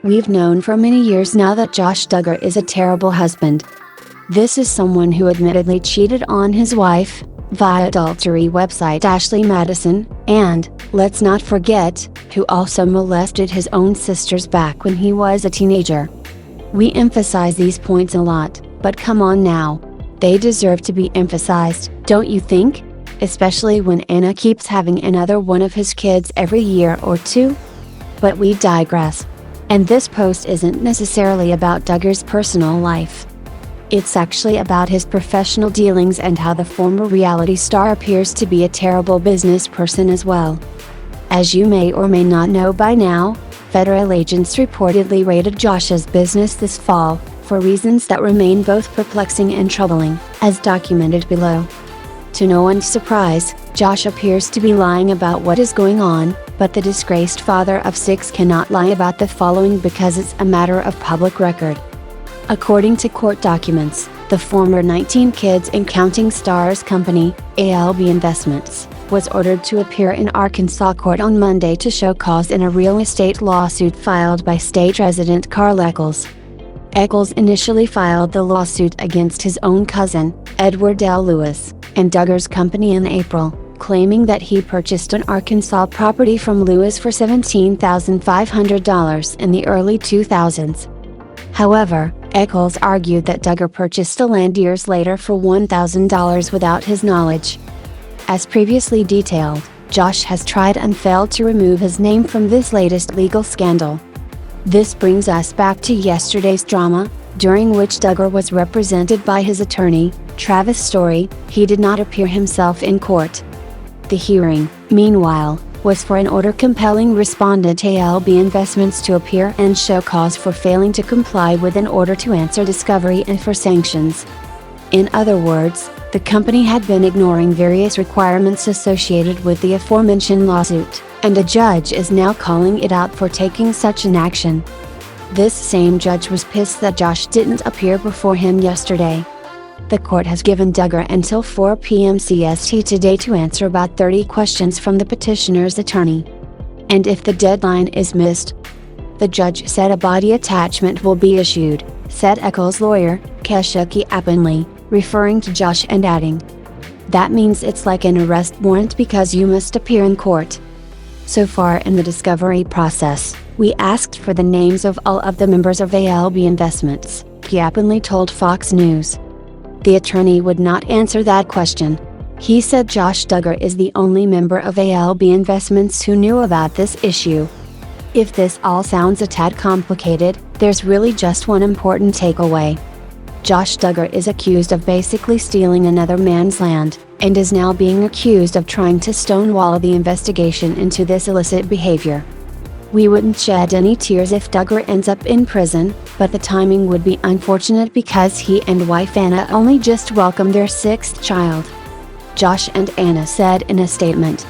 We've known for many years now that Josh Duggar is a terrible husband. This is someone who admittedly cheated on his wife, via adultery website Ashley Madison, and, let's not forget, who also molested his own sisters back when he was a teenager. We emphasize these points a lot, but come on now. They deserve to be emphasized, don't you think? Especially when Anna keeps having another one of his kids every year or two? But we digress. And this post isn't necessarily about Duggar's personal life. It's actually about his professional dealings and how the former reality star appears to be a terrible business person as well. As you may or may not know by now, federal agents reportedly raided Josh's business this fall, for reasons that remain both perplexing and troubling, as documented below. To no one's surprise, Josh appears to be lying about what is going on, but the disgraced father of 6 cannot lie about the following because it's a matter of public record. According to court documents, the former 19 Kids and Counting Stars company, ALB Investments, was ordered to appear in Arkansas court on Monday to show cause in a real estate lawsuit filed by state resident Carl Eccles. Eccles initially filed the lawsuit against his own cousin, Edward L. Lewis, and Duggar's company in April, claiming that he purchased an Arkansas property from Lewis for $17,500 in the early 2000s. However, Eccles argued that Duggar purchased the land years later for $1,000 without his knowledge. As previously detailed, Josh has tried and failed to remove his name from this latest legal scandal. This brings us back to yesterday's drama, during which Duggar was represented by his attorney, Travis Story. He did not appear himself in court. The hearing, meanwhile, was for an order compelling respondent ALB Investments to appear and show cause for failing to comply with an order to answer discovery and for sanctions. In other words, the company had been ignoring various requirements associated with the aforementioned lawsuit, and a judge is now calling it out for taking such an action. This same judge was pissed that Josh didn't appear before him yesterday. The court has given Duggar until 4 p.m. CST today to answer about 30 questions from the petitioner's attorney. And if the deadline is missed, the judge said a body attachment will be issued, said Eccles' lawyer, Keshuki Appenley, referring to Josh and adding, "That means it's like an arrest warrant because you must appear in court." So far in the discovery process, we asked for the names of all of the members of ALB Investments, Appenley told Fox News. The attorney would not answer that question. He said Josh Duggar is the only member of ALB Investments who knew about this issue. If this all sounds a tad complicated, there's really just one important takeaway. Josh Duggar is accused of basically stealing another man's land, and is now being accused of trying to stonewall the investigation into this illicit behavior. We wouldn't shed any tears if Duggar ends up in prison, but the timing would be unfortunate because he and wife Anna only just welcomed their 6th child. Josh and Anna said in a statement,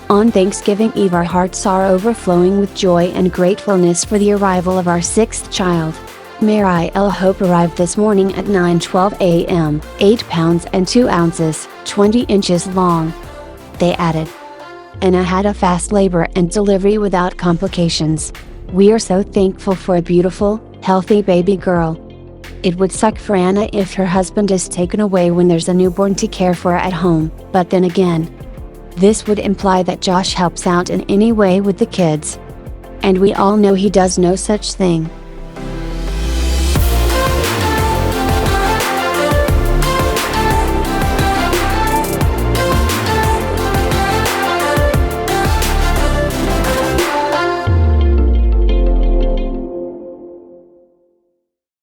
"On Thanksgiving Eve our hearts are overflowing with joy and gratefulness for the arrival of our 6th child. Mary L. Hope arrived this morning at 9:12 a.m., 8 pounds and 2 ounces, 20 inches long." They added, "Anna had a fast labor and delivery without complications. We are so thankful for a beautiful, healthy baby girl. It would suck for Anna if her husband is taken away when there's a newborn to care for at home, but then again, this would imply that Josh helps out in any way with the kids. And we all know he does no such thing."